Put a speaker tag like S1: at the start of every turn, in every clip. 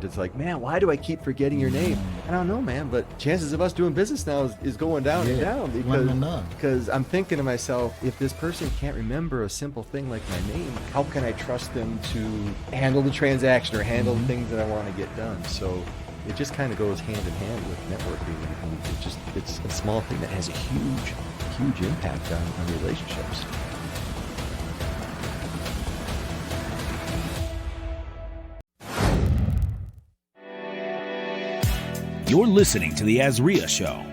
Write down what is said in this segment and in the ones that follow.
S1: It's like, man, why do I keep forgetting your name? I don't know, man, but chances of us doing business now is going down and down because I'm thinking to myself, if this person can't remember a simple thing like my name, how can I trust them to handle the transaction or handle the things that I want to get done? So it just kind of goes hand in hand with networking, and it's a small thing that has a huge impact on relationships.
S2: You're listening to the AZREIA Show.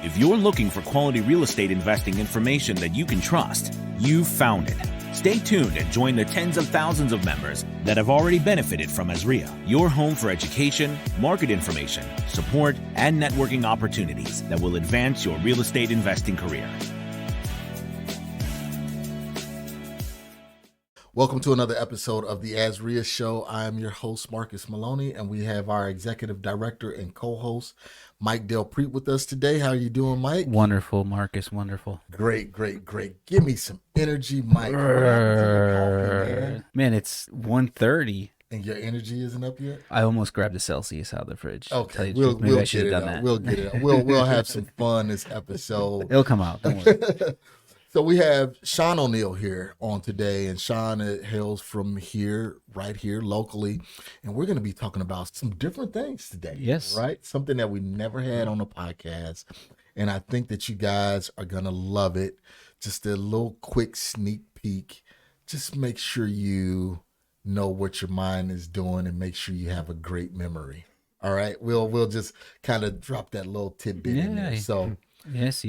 S2: If you're looking for quality real estate investing information that you can trust, you've found it. Stay tuned and join the tens of thousands of members that have already benefited from AZREIA, your home for education, market information, support, and networking opportunities that will advance your real estate investing career.
S3: Welcome to another episode of the AZREIA Show. I am your host, Marcus Maloney, and we have our executive director and co-host, Mike Del Prete, with us today. How are you doing, Mike?
S4: Wonderful, Marcus. Wonderful.
S3: Great. Give me some energy, Mike.
S4: Man, it's 1:30.
S3: And your energy isn't up yet?
S4: I almost grabbed a Celsius out of the fridge.
S3: Okay,
S4: we'll get it out.
S3: We'll get it out. We'll have some fun this episode.
S4: It'll come out. Don't worry.
S3: So we have Sean O'Neill here on today, and Sean hails from right here locally, and we're going to be talking about some different things today.
S4: Yes.
S3: Right? Something that we never had on the podcast, and I think that you guys are going to love it. Just a little quick sneak peek. Just make sure you know what your mind is doing and make sure you have a great memory. All right? We'll just kind of drop that little tidbit in there. So...
S4: Yes.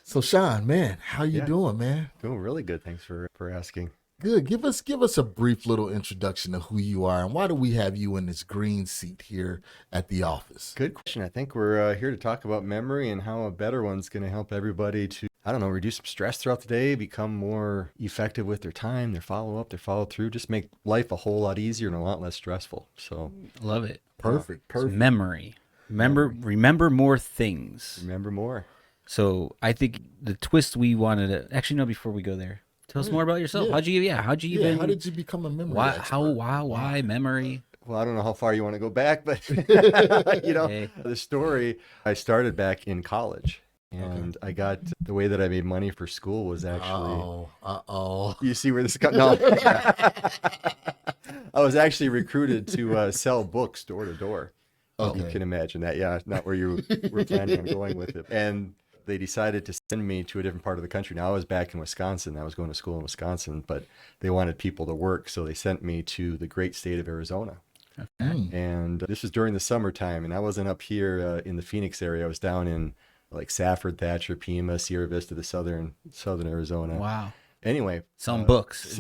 S3: So Sean, man, how you doing, man?
S1: Doing really good. Thanks for asking.
S3: Good. Give us a brief little introduction of who you are and why do we have you in this green seat here at the office?
S1: Good question. I think we're here to talk about memory and how a better one's going to help everybody to, reduce some stress throughout the day, become more effective with their time, their follow-up, their follow-through, just make life a whole lot easier and a lot less stressful. So
S4: love it.
S3: Perfect.
S4: So memory. Remember more things.
S1: Remember more.
S4: So I think the twist we wanted to actually know before we go there. Tell us more about yourself.
S3: Yeah.
S4: How
S3: did you become a memory expert?
S4: Why memory?
S1: Well, I don't know how far you want to go back, but the story, I started back in college. And I got the way that I made money for school was actually. You see where this got? No, I was actually recruited to sell books door to door.
S3: Okay.
S1: You can imagine that. Yeah, not where you were planning on going with it. And they decided to send me to a different part of the country. Now I was back in Wisconsin. I was going to school in Wisconsin, but they wanted people to work, so they sent me to the great state of Arizona.
S4: Okay.
S1: And this was during the summertime, and I wasn't up here in the Phoenix area. I was down in like Safford, Thatcher, Pima, Sierra Vista, the southern Arizona.
S4: Wow.
S1: Anyway,
S4: selling books,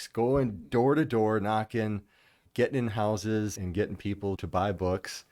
S1: going door to door, knocking, getting in houses and getting people to buy books.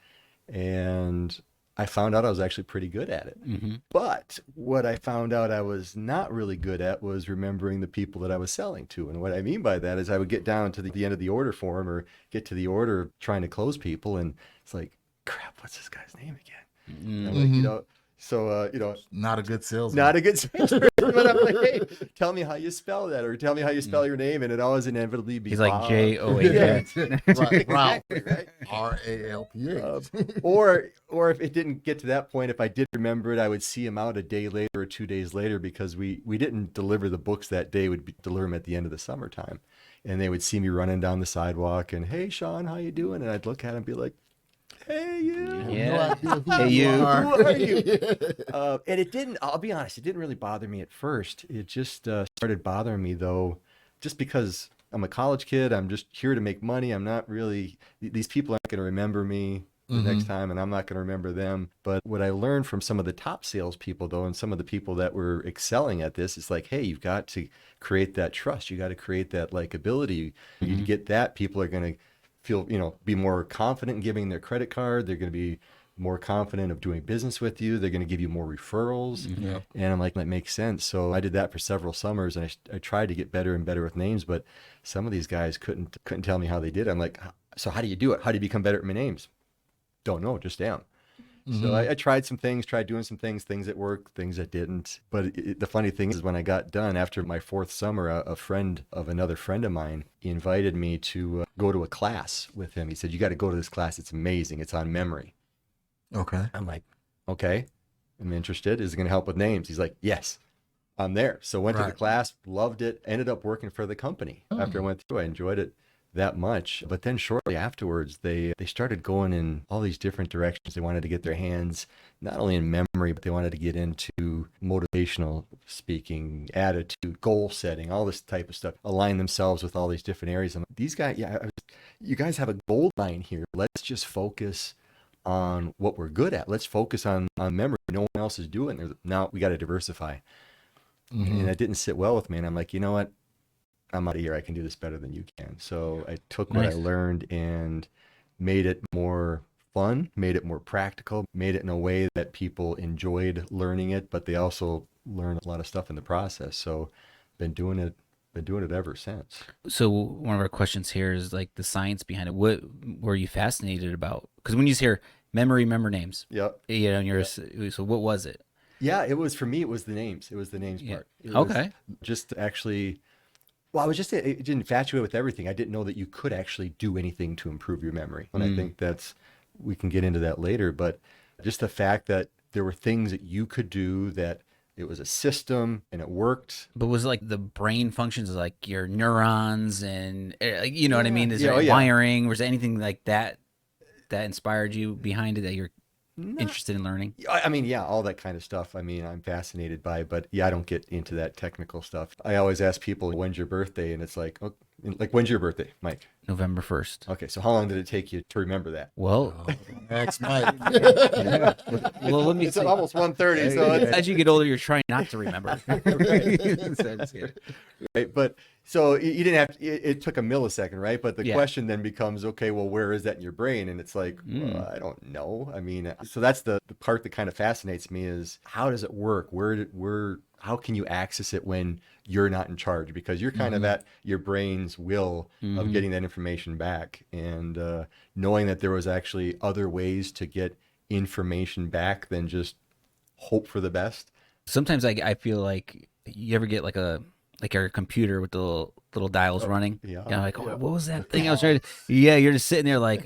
S1: And I found out I was actually pretty good at it.
S4: Mm-hmm.
S1: But what I found out I was not really good at was remembering the people that I was selling to. And what I mean by that is I would get down to the end of the order form or get to the order trying to close people. And it's like, crap, what's this guy's name again?
S4: Mm-hmm.
S1: I'm like, so,
S3: not a good salesman.
S1: Not a good salesman. But I'm like, hey, tell me how you spell that, or tell me how you spell your name, and it always inevitably be.
S4: He's like J-O-H.
S3: Right.
S1: Right.
S3: R-A-L-P-H.
S1: Or if it didn't get to that point, if I did remember it, I would see him out a day later or 2 days later because we didn't deliver the books that day. We'd deliver them at the end of the summertime, and they would see me running down the sidewalk and, hey, Sean, how you doing? And I'd look at him and be like, hey, you.
S4: Yeah.
S3: Hey, you.
S1: Who are you? And it didn't, I'll be honest, it didn't really bother me at first. It just started bothering me, though, just because I'm a college kid. I'm just here to make money. I'm not really, these people aren't going to remember me the next time, and I'm not going to remember them. But what I learned from some of the top salespeople, though, and some of the people that were excelling at this, is like, hey, you've got to create that trust. You got to create that likability. You get that, people are going to feel, be more confident in giving their credit card. They're going to be more confident of doing business with you. They're going to give you more referrals.
S3: Mm-hmm.
S1: And I'm like, that makes sense. So I did that for several summers, and I tried to get better and better with names, but some of these guys couldn't tell me how they did it. I'm like, so how do you do it? How do you become better at my names? Don't know, just am. So I tried some things, tried doing some things that worked, things that didn't. But the funny thing is when I got done after my 4th summer, a friend of another friend of mine, he invited me to go to a class with him. He said, you got to go to this class. It's amazing. It's on memory.
S3: Okay.
S1: I'm like, okay, I'm interested. Is it going to help with names? He's like, yes, I'm there. So went to the class, loved it, ended up working for the company. After I went through, I enjoyed it that much. But then shortly afterwards, they started going in all these different directions. They wanted to get their hands not only in memory, but they wanted to get into motivational speaking, attitude, goal setting, all this type of stuff, align themselves with all these different areas. And these guys, you guys have a gold mine here. Let's just focus on what we're good at. Let's focus on memory. No one else is doing it. Now we got to diversify. And that didn't sit well with me. And I'm like, you know what? I'm out of here. I can do this better than you can. So I took what I learned and made it more fun, made it more practical, made it in a way that people enjoyed learning it, but they also learned a lot of stuff in the process. So been doing it ever since.
S4: So one of our questions here is like the science behind it. What were you fascinated about? Because when you hear memory, remember names.
S1: Yep.
S4: You know, and you're so what was it?
S1: Yeah, it was for me. It was the names. It was the names part. It
S4: Okay.
S1: was just actually. Well, I was just infatuated with everything. I didn't know that you could actually do anything to improve your memory. And I think we can get into that later, but just the fact that there were things that you could do, that it was a system and it worked.
S4: But was it like the brain functions like your neurons and you know what I mean? Is there
S1: Yeah,
S4: wiring? Was there anything like that inspired you behind it that you're interested in learning?
S1: I mean, yeah, all that kind of stuff. I mean, I'm fascinated by, but yeah, I don't get into that technical stuff. I always ask people, when's your birthday? And it's like, oh, when's your birthday, Mike?
S4: November 1st.
S1: Okay, so how long did it take you to remember that?
S4: Well,
S3: That's Mike.
S4: well, let me
S1: It's
S4: see.
S1: almost 1:30, so it's
S4: As you get older, you're trying not to remember.
S1: right. But so you didn't have to, it took a millisecond, right? But the
S4: Yeah.
S1: question then becomes, okay, well, where is that in your brain? And it's like, well, I don't know. I mean, so that's the part that kind of fascinates me is how does it work? How can you access it when you're not in charge? Because you're kind of at your brain's will of getting that information back. And knowing that there was actually other ways to get information back than just hope for the best.
S4: Sometimes I feel like you ever get like our computer with the little dials running.
S1: yeah.
S4: You know, like, oh, what was that thing I was trying to? Yeah, you're just sitting there like,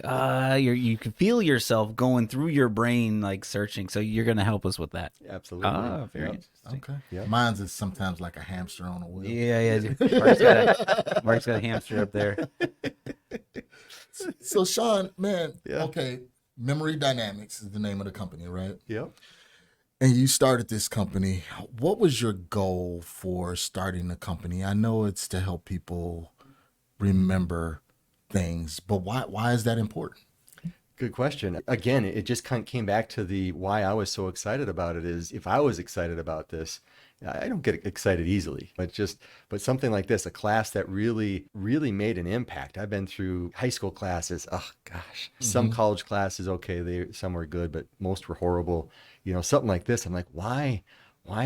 S4: you can feel yourself going through your brain like searching. So you're gonna help us with that.
S1: Absolutely.
S4: Very
S1: Yep.
S4: interesting.
S3: Okay.
S1: Yeah.
S3: Mine's is sometimes like a hamster on a wheel.
S4: Yeah. Mark's got a hamster up there.
S3: So Sean, man,
S1: Yeah.
S3: okay, Memory Dynamics is the name of the company, right?
S1: Yep.
S3: And you started this company. What was your goal for starting the company? I know it's to help people remember things, but why is that important?
S1: Good question. Again, it just kind of came back to the why I was so excited about it is if I was excited about this, I don't get excited easily, but something like this, a class that really, really made an impact. I've been through high school classes. Oh gosh, some college classes, okay, some were good, but most were horrible. You know, something like this. I'm like, why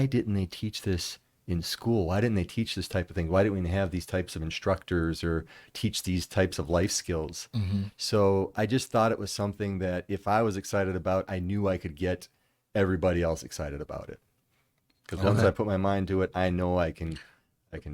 S1: didn't they teach this in school? Why didn't they teach this type of thing? Why didn't we have these types of instructors or teach these types of life skills? So I just thought it was something that if I was excited about, I knew I could get everybody else excited about it. Because once I put my mind to it, I know I can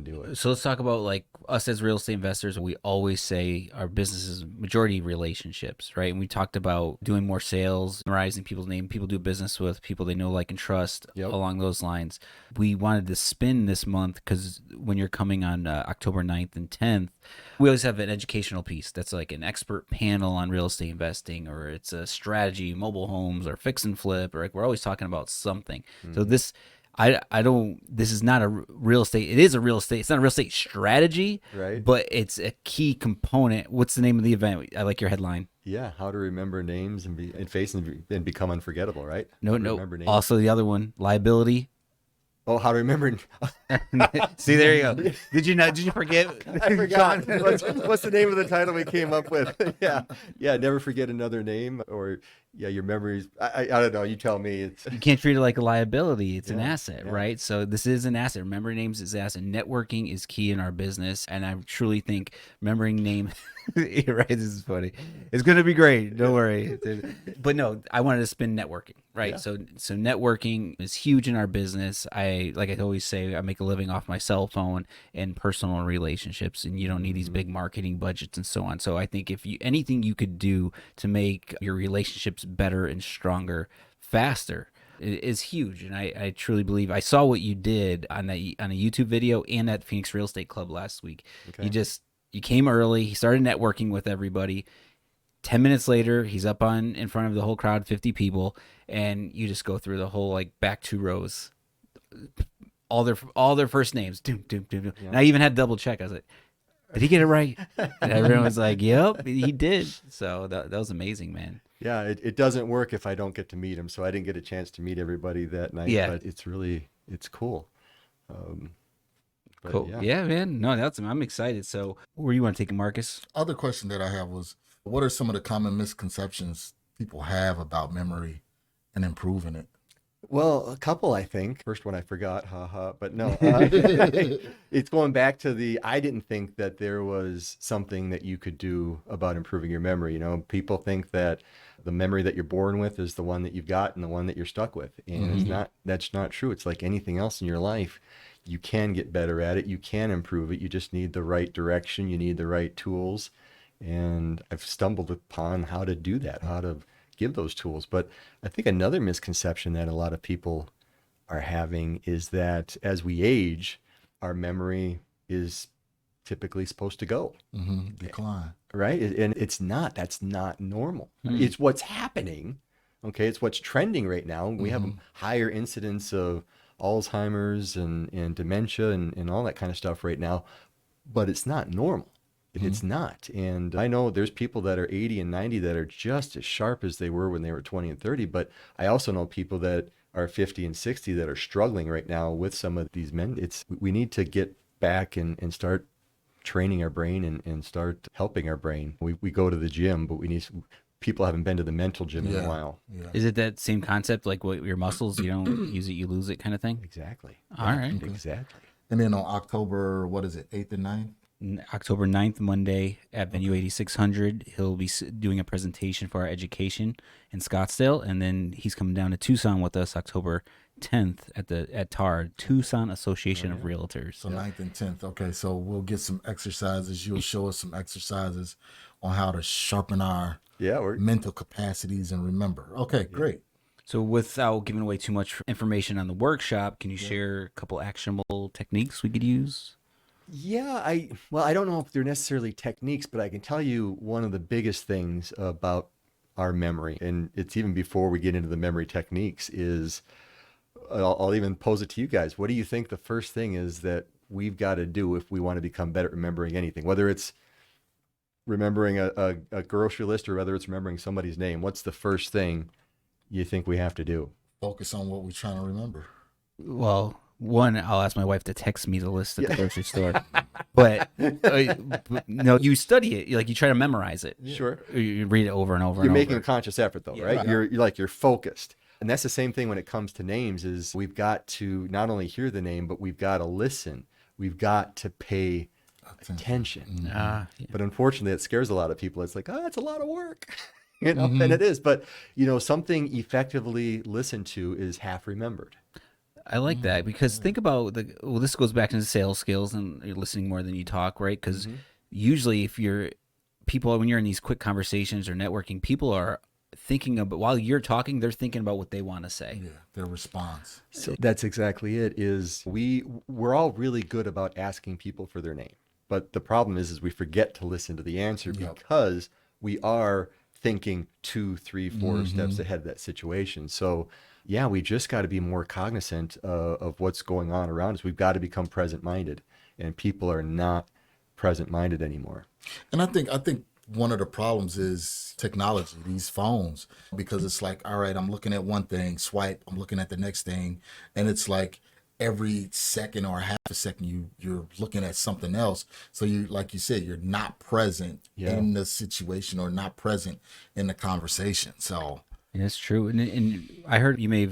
S1: do it.
S4: So let's talk about like us as real estate investors. We always say our business is majority relationships, right? And we talked about doing more sales, memorizing people's name, people do business with, people they know, like, and trust.
S1: Yep.
S4: Along those lines. We wanted to spin this month because when you're coming on October 9th and 10th, we always have an educational piece that's like an expert panel on real estate investing, or it's a strategy, mobile homes, or fix and flip, or like we're always talking about something. So this is not a real estate. It is a real estate. It's not a real estate strategy,
S1: Right.
S4: but it's a key component. What's the name of the event? I like your headline.
S1: Yeah, how to remember names and face and become unforgettable, right? How to
S4: No.
S1: remember names.
S4: Also the other one, liability
S1: Oh, how to remember?
S4: See, there you go. Did you forget?
S1: I forgot. What's the name of the title we came up with? Yeah. Never forget another name, or your memories. I don't know. You tell me.
S4: You can't treat it like a liability. It's an
S1: Yeah,
S4: asset,
S1: yeah.
S4: right? So this is an asset. Remembering names is an asset. Networking is key in our business, and I truly think remembering name. Right, this is funny. It's gonna be great. Don't worry. But no, I wanted to spin networking, right?
S1: Yeah.
S4: So networking is huge in our business. Like I always say, I make a living off my cell phone and personal relationships, and you don't need these big marketing budgets and so on. So I think if you anything you could do to make your relationships better and stronger faster is huge. And I truly believe I saw what you did on a YouTube video and at Phoenix Real Estate Club last week.
S1: Okay.
S4: You came early. He started networking with everybody. 10 minutes later, he's up in front of the whole crowd, 50 people, and you just go through the whole like back 2 rows, all their first names. Doom, doom, doom, doom.
S1: Yeah.
S4: And I even had to double check. I was like, did he get it right? And everyone was like, yep, he did. So that was amazing, man.
S1: Yeah, it doesn't work if I don't get to meet him. So I didn't get a chance to meet everybody that night.
S4: Yeah.
S1: But it's cool. But
S4: Cool. Yeah, man. No, I'm excited. So where you want to take it, Marcus?
S3: Other question that I have was, what are some of the common misconceptions people have about memory and improving it?
S1: Well, a couple, I think. First one I forgot, haha. But no, it's going back to I didn't think that there was something that you could do about improving your memory. You know, people think that the memory that you're born with is the one that you've got and the one that you're stuck with. And that's not true. It's like anything else in your life. You can get better at it. You can improve it. You just need the right direction. You need the right tools. And I've stumbled upon how to do that, how to give those tools. But I think another misconception that a lot of people are having is that as we age, our memory is typically supposed to go.
S3: Decline.
S1: Right? And it's not. That's not normal. It's what's happening. Okay. It's what's trending right now. We have a higher incidence of Alzheimer's and dementia and all that kind of stuff right now, but it's not normal. It's not. And I know there's people that are 80 and 90 that are just as sharp as they were when they were 20 and 30, but I also know people that are 50 and 60 that are struggling right now with some of these men. We need to get back and start training our brain and start helping our brain. We go to the gym, but people haven't been to the mental gym in a while.
S3: Yeah.
S4: Is it that same concept, like what your muscles, you don't use it, you lose it kind of thing?
S1: Exactly.
S4: All right.
S1: Exactly.
S3: And then on October, 8th and 9th?
S4: October 9th, Monday at Venue 8600, he'll be doing a presentation for our education in Scottsdale, and then he's coming down to Tucson with us October 10th at TAR, Tucson Association of Realtors.
S3: So 9th and 10th. Okay, so we'll get some exercises. You'll show us some exercises on how to sharpen our mental capacities and remember. Okay, great.
S4: So without giving away too much information on the workshop, can you share a couple actionable techniques we could use?
S1: Yeah, I don't know if they're necessarily techniques, but I can tell you one of the biggest things about our memory, and it's even before we get into the memory techniques, is I'll even pose it to you guys. What do you think the first thing is that we've got to do if we want to become better at remembering anything? Whether it's remembering a grocery list or whether it's remembering somebody's name, what's the first thing you think we have to do?
S3: Focus on what we're trying to remember.
S4: Well, one, I'll ask my wife to text me the list at the grocery store. But no, you study it. You try to memorize it.
S1: Sure.
S4: You read it over and over
S1: You're
S4: and
S1: making
S4: over.
S1: a conscious effort though, right? You're focused. And that's the same thing when it comes to names is we've got to not only hear the name, but we've got to listen. We've got to pay attention. But unfortunately, it scares a lot of people. It's like, it's a lot of work. And it is. But, something effectively listened to is half remembered.
S4: I like that because think about this goes back into sales skills and you're listening more than you talk, right? Because usually when you're in these quick conversations or networking, people are thinking about, while you're talking, they're thinking about what they want to say.
S3: Yeah, their response.
S1: So that's exactly it. Is we're all really good about asking people for their name, but the problem is we forget to listen to the answer because we are thinking 2, 3, 4 steps ahead of that situation. So yeah, we just got to be more cognizant of what's going on around us. We've got to become present-minded, and people are not present-minded anymore.
S3: And I think one of the problems is technology, these phones, because it's like, all right, I'm looking at one thing, swipe, I'm looking at the next thing, and it's like every second or half a second you're looking at something else. So you, like you said, you're not present in the situation or not present in the conversation. So
S4: Yeah, that's true. And I heard you may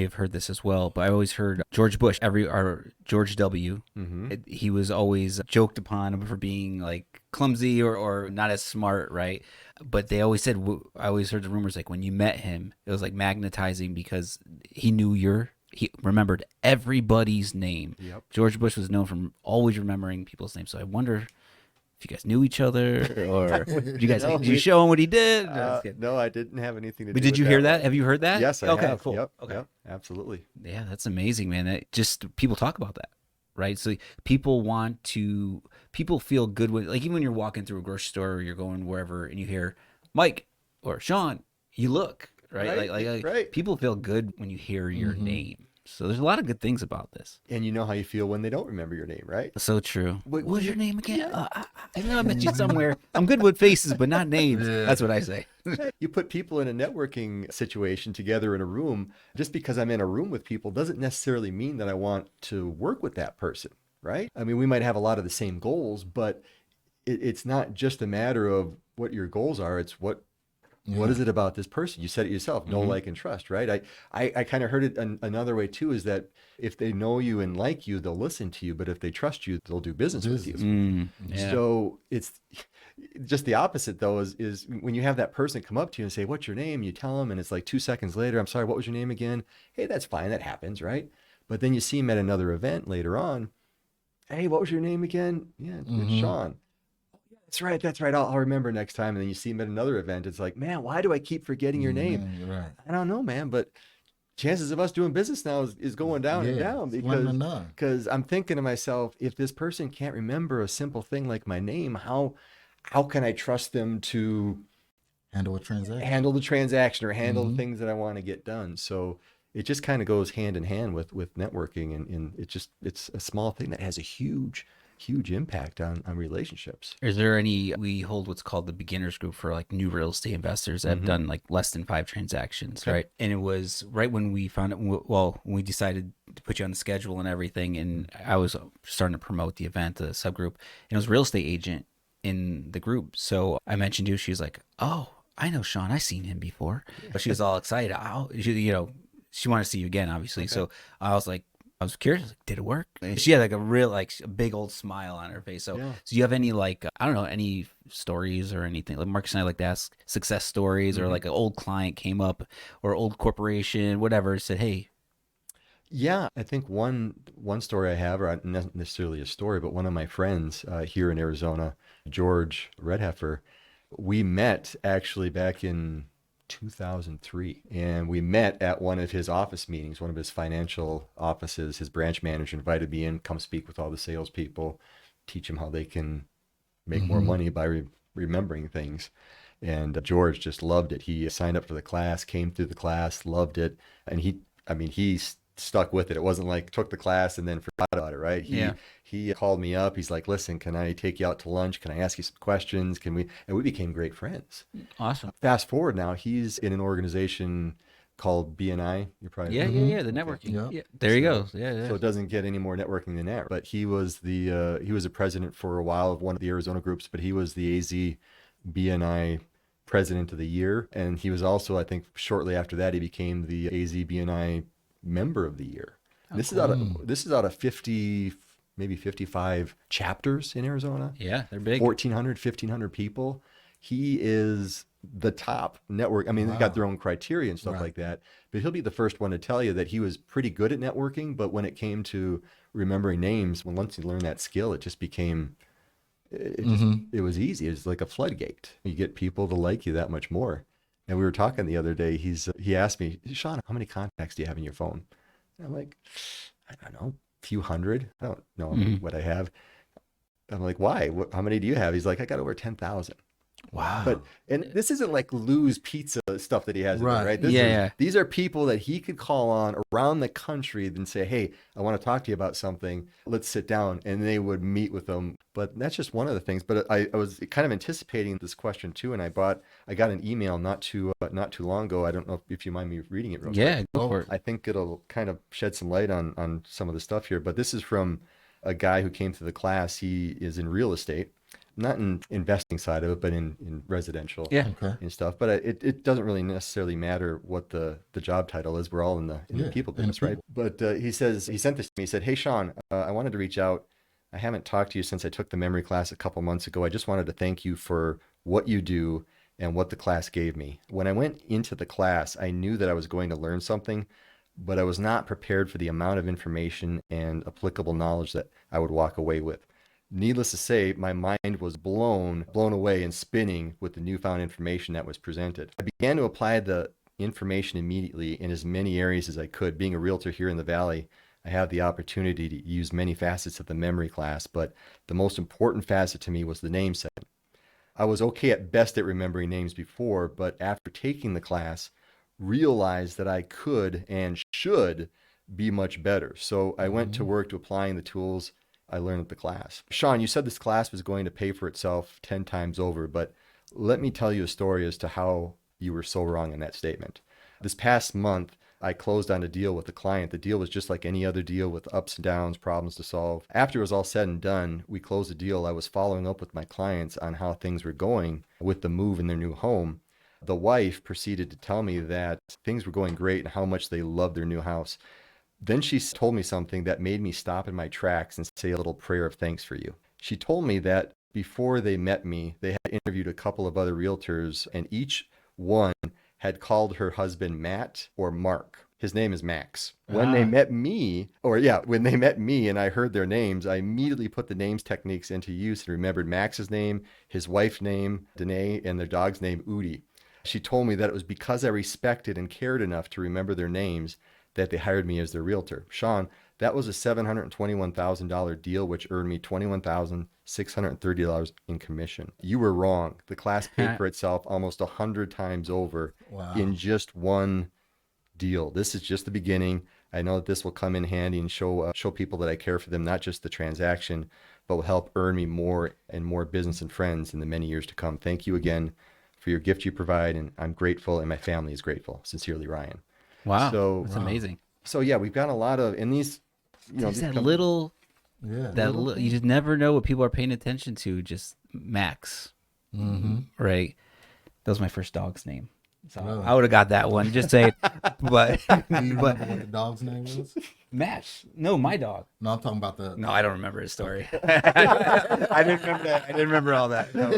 S4: have heard this as well, but I always heard George Bush, or George W. He was always joked upon for being like clumsy or not as smart, right? But they always said, I always heard the rumors like when you met him, it was like magnetizing because he remembered everybody's name.
S1: Yep.
S4: George Bush was known for always remembering people's names. So I wonder if you guys knew each other, or did you show him what he did?
S1: No, I didn't have anything to do
S4: But did
S1: with
S4: you hear
S1: one.
S4: that? Have you heard that?
S1: Yes, I
S4: okay,
S1: have.
S4: cool.
S1: Yep,
S4: Okay.
S1: yep, absolutely.
S4: Yeah, that's amazing, man. People talk about that, right? So people feel good when, like, even when you're walking through a grocery store or you're going wherever and you hear Mike or Sean, you look, right?
S1: Right,
S4: Like
S1: right.
S4: people feel good when you hear your name. So there's a lot of good things about this.
S1: And you know how you feel when they don't remember your name, right?
S4: So true. What was your name again? I know I met you somewhere. I'm good with faces, but not names. That's what I say.
S1: You put people in a networking situation together in a room. Just because I'm in a room with people doesn't necessarily mean that I want to work with that person, right? I mean, we might have a lot of the same goals, but it's not just a matter of what your goals are. It's what is it about this person? You said it yourself, know, like, and trust, right? I kind of heard it another way too, is that if they know you and like you, they'll listen to you, but if they trust you, they'll do business with you.
S4: Yeah.
S1: So it's just the opposite though, is when you have that person come up to you and say, what's your name? You tell them and it's like 2 seconds later, I'm sorry, what was your name again? Hey, that's fine. That happens, right? But then you see him at another event later on. Hey, what was your name again? Yeah, it's Sean. That's right. I'll remember next time. And then you see him at another event. It's like, man, why do I keep forgetting your name?
S3: Right.
S1: I don't know, man, but chances of us doing business now is going down and down because I'm thinking to myself, if this person can't remember a simple thing like my name, how can I trust them to
S3: handle the
S1: transaction or handle the things that I want to get done? So it just kind of goes hand in hand with networking, and it's a small thing that has a huge impact on relationships.
S4: Is there we hold what's called the beginners group for like new real estate investors that have done like less than 5 transactions, right? And it was right when we found it, when we decided to put you on the schedule and everything, and I was starting to promote the event, the subgroup, and it was a real estate agent in the group. So I mentioned you, she's like, oh, I know Sean, I've seen him before. She was all excited. She wanted to see you again, obviously. Okay. So I was curious, like, did it work? And she had like a big old smile on her face. So, So you have any I don't know, any stories or anything? Like Marcus and I like to ask success stories, or like an old client came up or old corporation, whatever, said, hey.
S1: Yeah, I think one story I have, or not necessarily a story, but one of my friends here in Arizona, George Redheffer, we met actually back in 2003, and we met at one of his office meetings, one of his financial offices. His branch manager invited me in, come speak with all the salespeople, teach them how they can make more money by remembering things. And George just loved it. He signed up for the class, came through the class, loved it, and he stuck with it. It wasn't like took the class and then forgot about it, right? He called me up. He's like, listen, can I take you out to lunch? Can I ask you some questions? And we became great friends.
S4: Awesome.
S1: Fast forward now, he's in an organization called BNI. You're probably
S4: the networking. Yeah. There you go. Yeah.
S1: So it doesn't get any more networking than that. But he was a president for a while of one of the Arizona groups, but he was the AZ BNI President of the Year, and he was also, I think, shortly after that, he became the AZ BNI Member of the Year. This is out of 50, maybe 55 chapters in Arizona.
S4: Yeah, they're big.
S1: 1,500 people. He is the top network. I mean, They've got their own criteria and stuff like that, but he'll be the first one to tell you that he was pretty good at networking, but when it came to remembering names, once he learned that skill, it just became, it was easy. It was like a floodgate. You get people to like you that much more. And we were talking the other day, he asked me, Sean, how many contacts do you have in your phone? And I'm like, I don't know, a few hundred. I don't know what I have. I'm like, why? How many do you have? He's like, I got over 10,000. But and this isn't like Lou's Pizza stuff that he has,
S3: Right.
S1: right? These are people that he could call on around the country and say, "Hey, I want to talk to you about something. Let's sit down," and they would meet with them. But that's just one of the things. But I was kind of anticipating this question too, and I got an email not too long ago. I don't know if you mind me reading it real quick.
S4: Yeah, go for it.
S1: I think it'll kind of shed some light on some of the stuff here. But this is from a guy who came to the class. He is in real estate. Not in investing side of it, but in residential and stuff. But it doesn't really necessarily matter what the job title is. We're all in the people business, right? But he says, he sent this to me. He said, "Hey, Sean, I wanted to reach out. I haven't talked to you since I took the memory class a couple months ago. I just wanted to thank you for what you do and what the class gave me. When I went into the class, I knew that I was going to learn something, but I was not prepared for the amount of information and applicable knowledge that I would walk away with. Needless to say, my mind was blown away and spinning with the newfound information that was presented. I began to apply the information immediately in as many areas as I could. Being a realtor here in the Valley, I have the opportunity to use many facets of the memory class, but the most important facet to me was the name setting. I was okay at best at remembering names before, but after taking the class, realized that I could and should be much better. So I went to work to applying the tools I learned at the class. Sean, you said this class was going to pay for itself 10 times over, but let me tell you a story as to how you were so wrong in that statement. This past month, I closed on a deal with a client. The deal was just like any other deal with ups and downs, problems to solve. After it was all said and done, we closed the deal. I was following up with my clients on how things were going with the move in their new home. The wife proceeded to tell me that things were going great and how much they loved their new house. Then she told me something that made me stop in my tracks and say a little prayer of thanks for you. She told me that before they met me, they had interviewed a couple of other realtors, and each one had called her husband Matt or Mark. His name is Max. When they met me, and I heard their names, I immediately put the names techniques into use and remembered Max's name, his wife's name, Danae, and their dog's name, Udi. She told me that it was because I respected and cared enough to remember their names that they hired me as their realtor. Sean, that was a $721,000 deal, which earned me $21,630 in commission. You were wrong. The class paid for itself almost 100 times over in just one deal. This is just the beginning. I know that this will come in handy and show people that I care for them, not just the transaction, but will help earn me more and more business and friends in the many years to come. Thank you again for your gift you provide, and I'm grateful, and my family is grateful. Sincerely, Ryan.
S4: Wow,
S1: so
S4: that's amazing.
S1: So yeah, we've got a lot of, and these,
S4: There's that little, you just never know what people are paying attention to. Just Max, right? That was my first dog's name, so I would have got that one. Just say, but
S3: Do you remember what the dog's name was?
S4: Max. No, my dog.
S3: No, I'm talking about the.
S4: No, I don't remember his story. I didn't remember that. I didn't remember all that. No,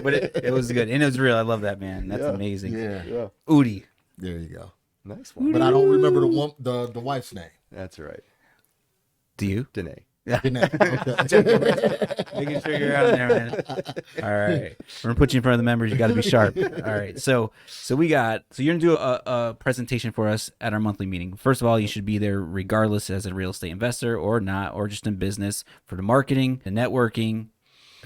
S4: but it was good and it was real. I love that, man. That's amazing.
S3: Yeah.
S4: Udi.
S3: There you go.
S1: Nice one.
S3: But I don't remember the wife's name.
S1: That's right.
S4: Do you?
S1: Danae.
S3: Okay.
S4: Making sure you're out there, man. All right, we're gonna put you in front of the members. You got to be sharp. All right, so you're gonna do a presentation for us at our monthly meeting. First of all, you should be there regardless as a real estate investor or not, or just in business, for the marketing, the networking.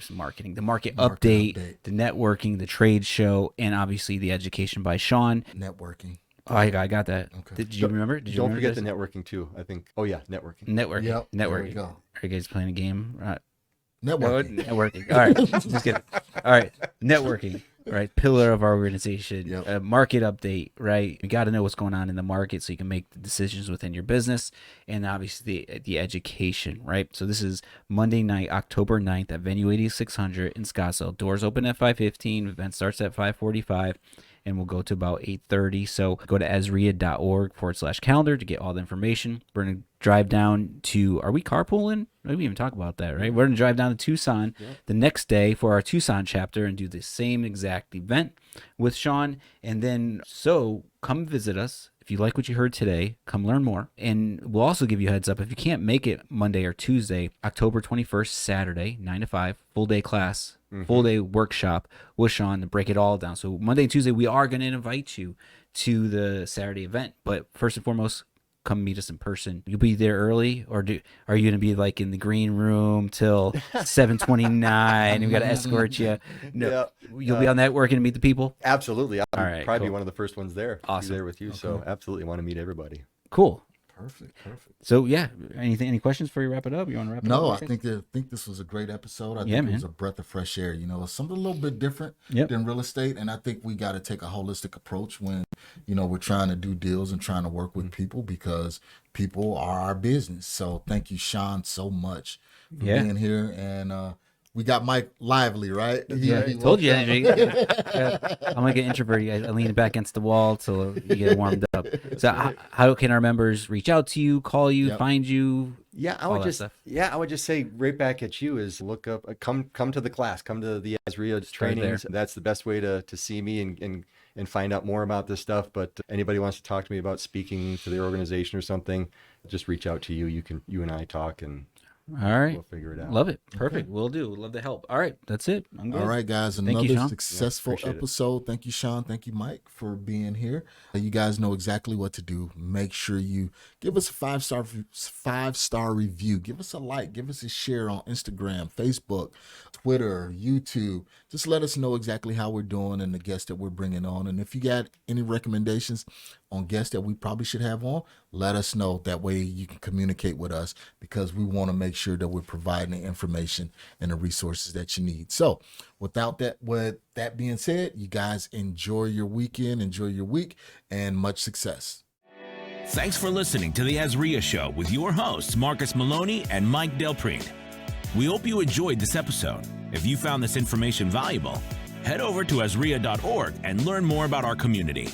S4: The market update, the networking, the trade show, and obviously the education by Sean.
S3: Networking.
S4: Oh, I got that.
S3: Okay.
S4: Did you remember?
S1: Don't forget the networking too. I think. Oh yeah, networking.
S4: Networking.
S3: Yep. There we
S4: Networking.
S3: go.
S4: Are you guys playing a game? Right.
S3: Networking.
S4: No, networking. All right. Just kidding. All right. Networking. Right. Pillar of our organization.
S3: Yep.
S4: Market update. Right. You got to know what's going on in the market so you can make the decisions within your business, and obviously the education. Right. So this is Monday night, October 9th at Venue 8600 in Scottsdale. Doors open at 5:15. Event starts at 5:45. And we'll go to about 8:30. So go to AZREIA.org/calendar to get all the information. We're going to drive down to, are we carpooling? Maybe we even talk about that, right? We're going to drive down to Tucson the next day for our Tucson chapter and do the same exact event with Sean. And then, so come visit us. If you like what you heard today, come learn more. And we'll also give you a heads up. If you can't make it Monday or Tuesday, October 21st, Saturday, 9 to 5, full day class, full day workshop with Sean to break it all down. So Monday and Tuesday, we are going to invite you to the Saturday event. But first and foremost, come meet us in person. You'll be there early, or are you going to be like in the green room till 7:29 and we got to escort you? No,
S1: Yeah.
S4: you'll be on that working to meet the people?
S1: Absolutely. I'll
S4: All right,
S1: probably be
S4: cool.
S1: one of the first ones there.
S4: Awesome.
S1: Be there with you. So absolutely want to meet everybody.
S4: Cool.
S3: Perfect.
S4: So yeah, any questions before you wrap it up? You want to wrap it up?
S3: No, I
S4: Okay.
S3: think this was a great episode. I
S4: Yeah,
S3: think it was
S4: man.
S3: a breath of fresh air. It's something a little bit different
S4: Yep.
S3: than real estate, and I think we got to take a holistic approach when we're trying to do deals and trying to work with people, because people are our business. So thank you, Sean, so much for
S4: Yeah.
S3: being here. And we got Mike Lively, right?
S4: Yeah,
S3: He
S4: told you.
S3: woke up.
S4: Yeah. I'm like an introvert. I lean back against the wall till you get warmed up. So how can our members reach out to you, call you,
S3: Yep.
S4: find you?
S1: Yeah, I
S4: all
S1: would
S4: that
S1: just
S4: stuff.
S1: I would just say right back at you is look up, come to the class, come to the AZREIA trainings. That's the best way to see me and find out more about this stuff. But anybody wants to talk to me about speaking to their organization or something, just reach out to you. You and I talk, and
S4: All right.
S1: we'll figure it out.
S4: Love it. Perfect. We'll do. Love the help. All right. That's it. I'm good.
S3: All right, guys.
S4: Thank you,
S3: Another
S4: Sean.
S3: successful
S1: appreciate it.
S3: episode. Thank you, Sean. Thank you, Mike, for being here. You guys know exactly what to do. Make sure you give us a 5-star review. Give us a like. Give us a share on Instagram, Facebook, Twitter, YouTube. Just let us know exactly how we're doing and the guests that we're bringing on. And if you got any recommendations on guests that we probably should have on, let us know. That way you can communicate with us, because we want to make sure that we're providing the information and the resources that you need. So with that being said, you guys enjoy your weekend, enjoy your week, and much success.
S2: Thanks for listening to the AZREIA Show with your hosts, Marcus Maloney and Mike Del Prete. We hope you enjoyed this episode. If you found this information valuable, head over to AZREIA.org and learn more about our community.